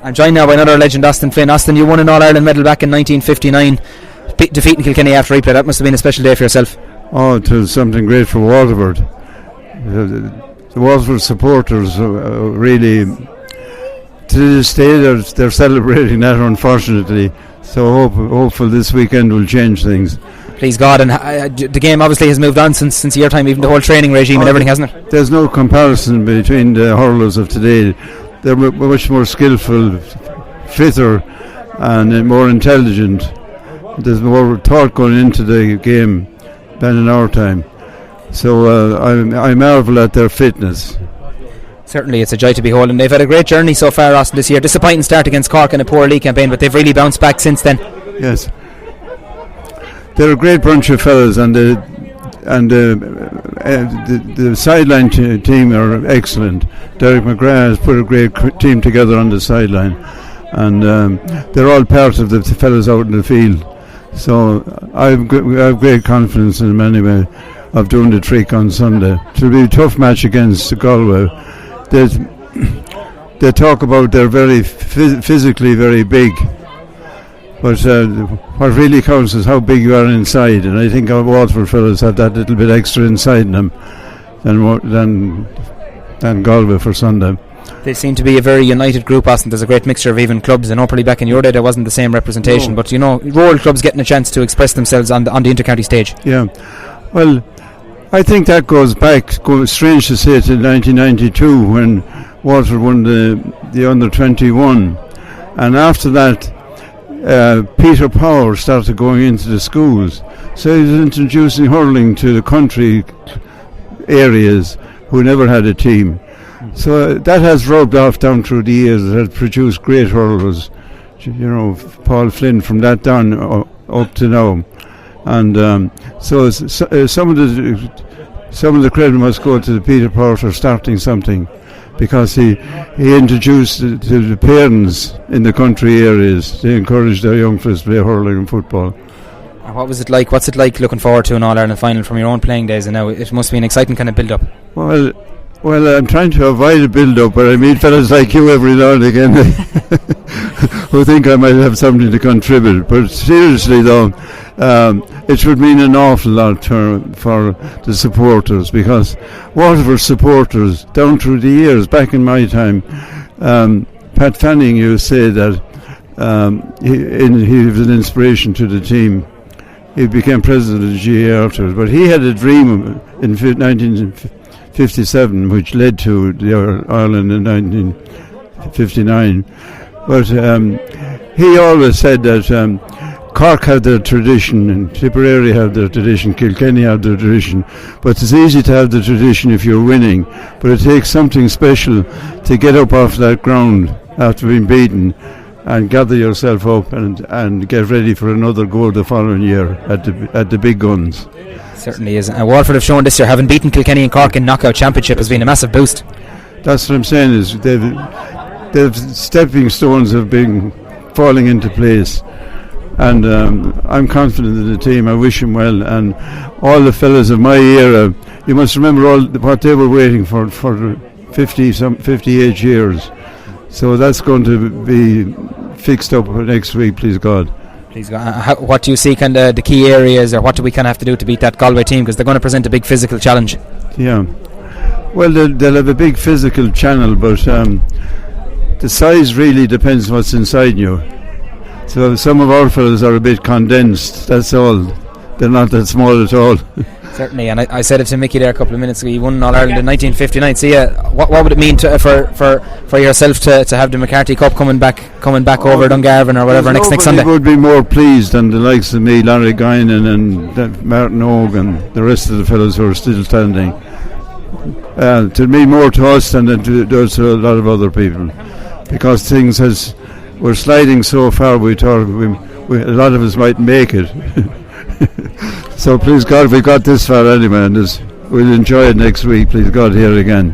I'm joined now by another legend, Austin Flynn. Austin, you won an All-Ireland medal back in 1959, defeating Kilkenny after replay. That must have been a special day for yourself. Oh, it was something great for Waterford. The Waterford supporters really, to this day, they're celebrating that, unfortunately. So hopeful this weekend will change things. Please God. And the game obviously has moved on since your time, even the whole training regime and everything, hasn't it? There's no comparison between the hurlers of today. They're much more skillful, fitter, and more intelligent. There's more thought going into the game than in our time. So I marvel at their fitness. Certainly, it's a joy to behold, and they've had a great journey so far, Austin, this year. Disappointing start against Cork in a poor league campaign, but they've really bounced back since then. Yes, they're a great bunch of fellas, and the sideline team are excellent. Derek McGrath has put a great team together on the sideline, and they're all part of the fellas out in the field. So I have great confidence in them anyway of doing the trick on Sunday. It will be a tough match against Galway. They talk about they're very physically very big, but what really counts is how big you are inside, and I think our Waterford fellas have that little bit extra inside them than Galway for Sunday. They seem to be a very united group, Austin. There's a great mixture of even clubs. I know probably back in your day there wasn't the same representation, but rural clubs getting a chance to express themselves on the inter-county stage. Yeah, well, I think that goes back, strange to say, to 1992 when Waterford won the under-21, and after that Peter Power started going into the schools, so he was introducing hurling to the country areas who never had a team. So that has rubbed off down through the years. It has produced great hurlers, Paul Flynn from that down up to now, and so some of the credit must go to the Peter Power for starting something, because he introduced to the parents in the country areas. They encouraged their young fellas to play hurling and football. And what was it like? What's it like looking forward to an All-Ireland final from your own playing days? And now it must be an exciting kind of build-up. Well, I'm trying to avoid a build-up, but I meet fellas like you every now and again who think I might have something to contribute. But seriously, though, it would mean an awful lot for the supporters, because Waterford supporters, down through the years, back in my time, Pat Fanning used to say that he was an inspiration to the team. He became president of the GA afterwards, but he had a dream in 1957 which led to the Ireland in 1959. But he always said that Cork had their tradition, and Tipperary had their tradition, Kilkenny had their tradition, but it's easy to have the tradition if you're winning, but it takes something special to get up off that ground after being beaten and gather yourself up and get ready for another goal the following year at the big guns. Certainly is. And Waterford have shown this year, having beaten Kilkenny and Cork in knockout championship has been a massive boost. That's what I'm saying, is they've stepping stones have been falling into place, and I'm confident in the team. I wish them well, and all the fellas of my era, you must remember what they were waiting for 58 years. So that's going to be fixed up next week, please God. Please God. What do you see kind of the key areas, or what do we kind of have to do to beat that Galway team, because they're going to present a big physical challenge? Yeah, well, they'll have a big physical channel, but the size really depends what's inside you. So some of our fellas are a bit condensed, that's all. They're not that small at all. Certainly, and I said it to Mickey there a couple of minutes ago. You won All-Ireland in 1959. So what would it mean for yourself to have the McCarthy Cup coming back over Dungarvan or whatever next Sunday? Nobody would be more pleased than the likes of me, Larry Guinan and Martin Ogue and the rest of the fellows who are still standing. To me, more to us than it does to a lot of other people, because we're sliding so far. We thought a lot of us might make it. So please God, we got this far anyway, and we'll enjoy it next week, please God, here again.